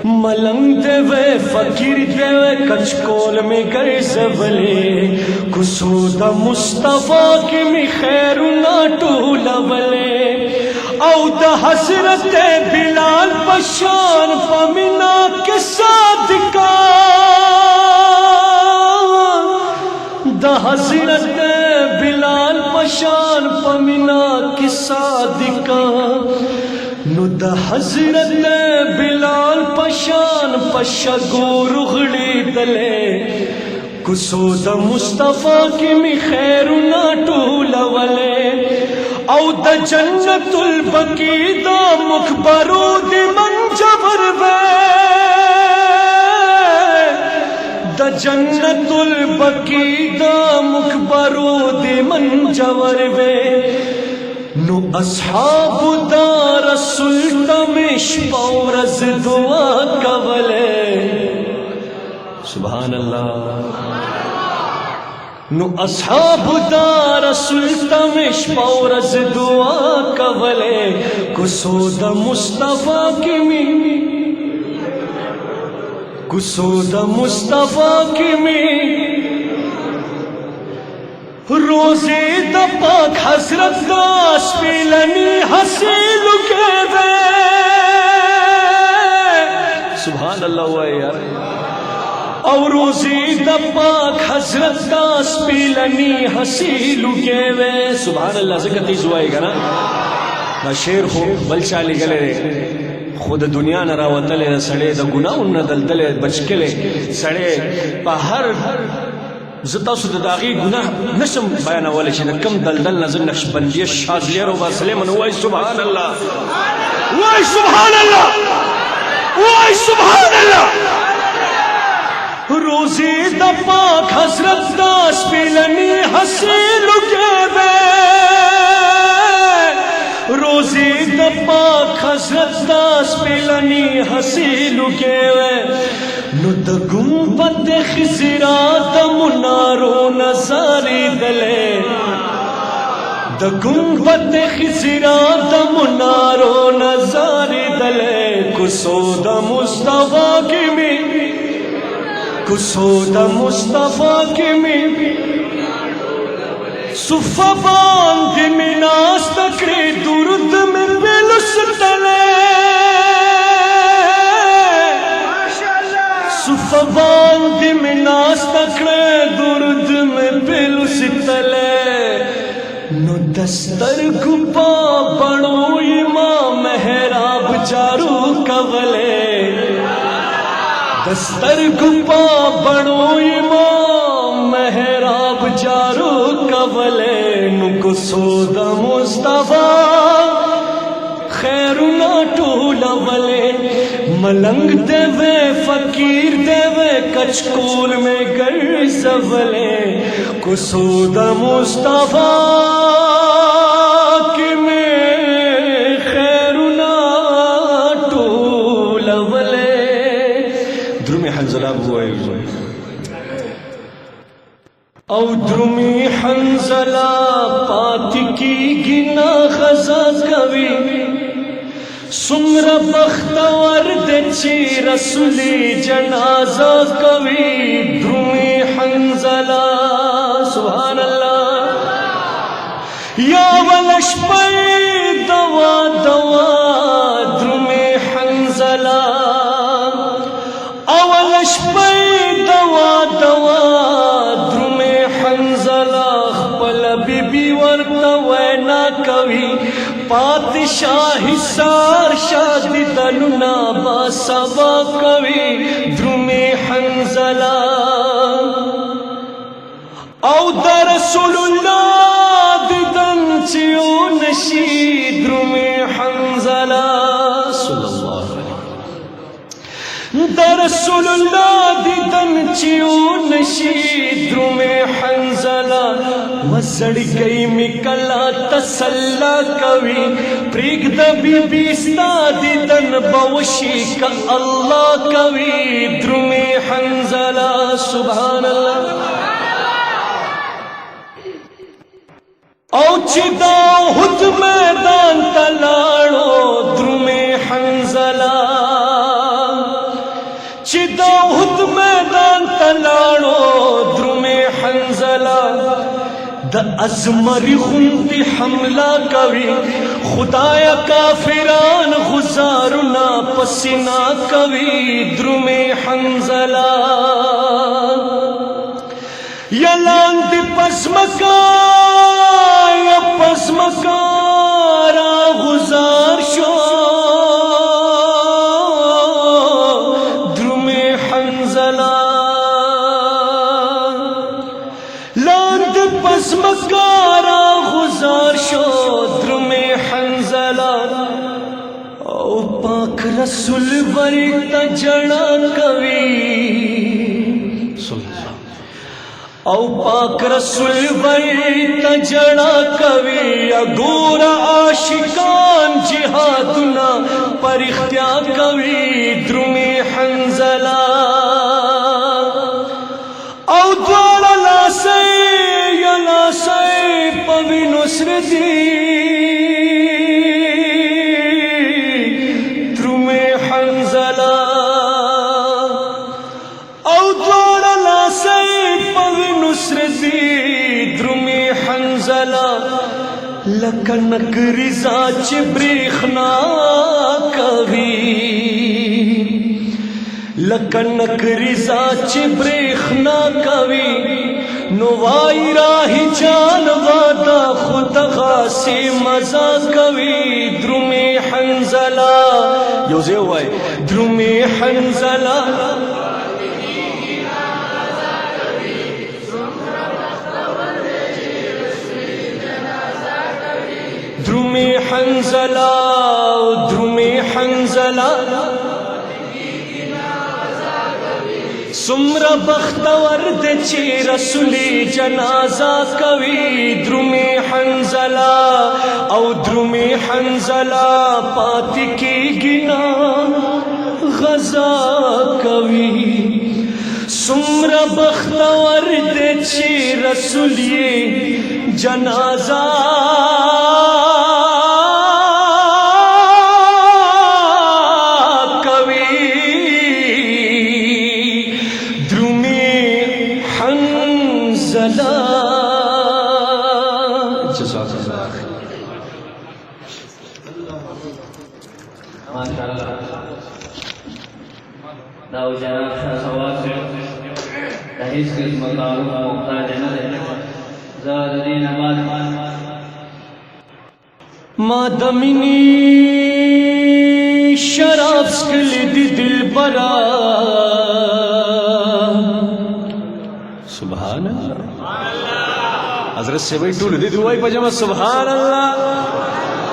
मलंग देवे फकीर देवे कचकोल में गए जबले कुसूदा मुस्तफा की मी खैर ना टूलवले औ द हजरत बिलाल पशान पमिना के सादिका द हजरत बिलाल पशान पमिना के सादिका नु द हजरत बिलाल पशान पशगो रुगड़ी दले कुसो द मुस्तफा की मी खैर ना टूलवले औ द जन्नतुल बकी दा मुखबरो द मंजवर वे द जन्नतुल बकी दा मुखबरो द मंजवर वे नु अस्हाब दा रसूल तमिश पौरज दुआ कवले सुभान अल्लाह नु अस्हाब दा रसूल तमिश पौरज दुआ कवले कुसूद मुस्तफा की मी कुसूद मुस्तफा की मी रोजे द पाक हजरत दास पिलनी हसील के वे सुभान अल्लाह हुआ यार और रोजे द पाक हजरत दास पिलनी हसील के वे सुभान अल्लाह से कती जुआएगा ना शेर हो बलचाली गले खुद दुनिया न रावतले सड़े द गुनाह न दलदले बचकले सड़े हर जता सुद दागी गुनाह नशम बयान वाले श कम दलदल नजर नक्शबंदी शाज़िया रो वासले मन वाई सुभान अल्लाह वाई सुभान अल्लाह वाई सुभान अल्लाह रोज़े द पाक हज़रत दास पिलनी हसील के वे रोज़े द पाक हज़रत दास पिलनी हसील के वे नु द गुंबद खिजरा द मुनारो नजारी दले द गुंबद खिजरा द मुनारो नजारी दले कुसो द मुस्तफा की मी कुसो द मुस्तफा की मी सुफा बांध मिनास तकरे दुरुद में बेलुस तले सुफबान दिमिनास तकड़े दुर्द में पेलुस तले नु दस्तर गुपा बड़ो इमाम मेहराब चारू कवले दस्तर गुपा बड़ो इमाम मेहराब चारू कवले नु कुसूद मुस्तफा खैर ना टूलवले मलंग देवे फकीर देवे कचकोल में गर सवले कुसूद मुस्तफा की में खैर ना टूलवले द्रुमी हंजला हुआ औ द्रुमी हंजला पात की गिना खजा कवि सुमर बख्तवर देची रसूली जनाजा कवि द्रुमी हंजला सुभान अल्लाह या वलश पे दवा दवा द्रुमी हंजला अवलश पे दवा दवा द्रुमी हंजला खपल बीबी वर्तवैना कवि पातशाही सार शादी दलुना बासवा कवि द्रुमी हंजला औ दरसुल्लाह दिदन चियो नशी द्रुमी हंजला दरसुल्लाह दिदन चियो नशी द्रुमी हंजला मसड़ गई मिकला तसल्ला कवि प्रीग द बीबी दिदन बवशी का अल्लाह कवि द्रुमी हंजला सुभान अल्लाह औचिदा हुद मैदान तलाड़ो द्रुमी हंजला चिदाउद मैदान तलाड़ो द्रुमे हंजला द अजमरी खुंती हमला कवि खुदाया काफिरान गुजारुना पसीना कवि द्रुमे हंजला यलांद पस्मका या पस्मकारा गुजार शो द्रुमे हंजला लांद पस्मकारा गुजार शो द्रुमे हंजला ओ पाक रसूल वरी तजड़ा कवि औ पाक रसूल वरी तजड़ा कवि अगूरा आशिकान जिहादुना परिख्या कवि द्रुमे हंजला औ द्वारा लासे यलासे पवि नुसरती द्रुमे हंजला औ द्वारा लासे नुसरती द्रुमे हंजला लकनक रिजा चिब्रेखना कवि लकनक रिजा चिब्रेखना कवि नुवाई राही जान वादा खुदगा से मजा कवि द्रुमे हंजला योजे हुआ है द्रुमे हंजला द्रुमे हंजला द्रुमे हंजला सुम्र बख्तवर दे चे रसूली जनाजा कवि द्रुमे हंजला औ द्रुमे हंजला पाती की गिना गजा कवि सुम्र बख्तवर दे चे रसूली जनाजा मादमिनी शराब स्कलिदी दिल बरा सुभान अल्लाह हजरत से भाई टूल दी दुआई पजामा सुभान अल्लाह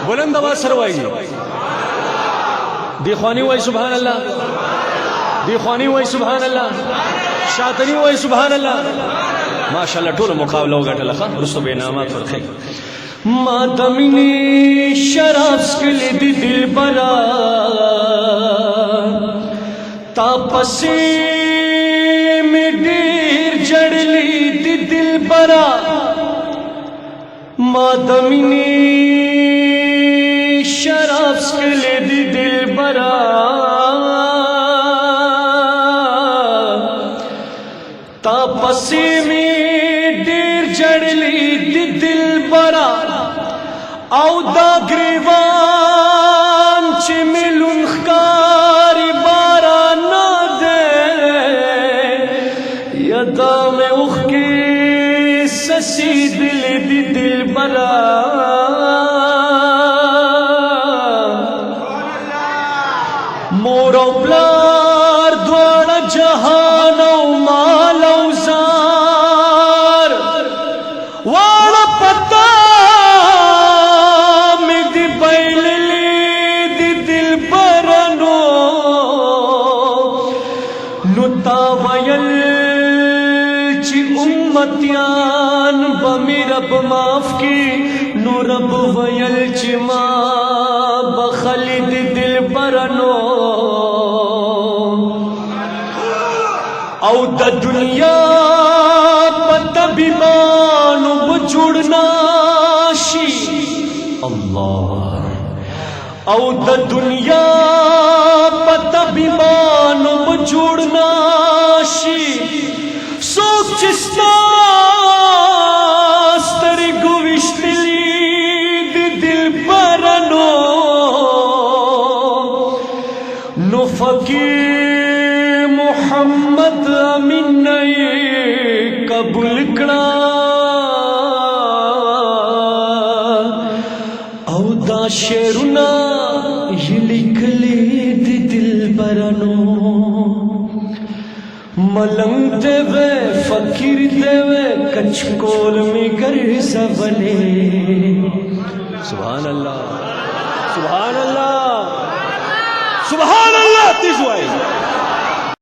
बुलंद आवाज सरवाई दीवानी हुई सुभान अल्लाह दीवानी हुई सुभान अल्लाह शातनी हुई सुभान अल्लाह माशाअल्लाह टूल मुकाबला होगा टलखा रुस्तु बेनामा फरखे मादमिनी शराब स्कलिदी दिल बरा तापसी में डीर जड़ली दी दिल बरा मादमिनी शराब स्कलिदी दिल बरा तापसी में डीर जड़ली दी दिल बरा औदा ग्रीवान चिमिलुन खारी बारा ना दे यदा में उखी ससी दिल दी दिल बरा मोरो ब्लार द्वारा जहानो मालो जार वाला पता उम्मतियान बमी रब माफ की नो रब वयल चिमा बखलिद दिल परनो औ द दुनिया पत बिमानु बुजुड़ना शी अल्लाह औ द दुनिया पत बिमानु जोड़ना शी सोच चिस्ता स्तरी गुविश्तली दिल परनो नो फकीर मोहम्मद अमीन कबूल करा औदा शेरुना ये लिख ले दिल परनो मलंग देवे फकीर देवे कचकोल में कर सबले सुभान अल्लाह सुभान अल्लाह सुभान अल्लाह।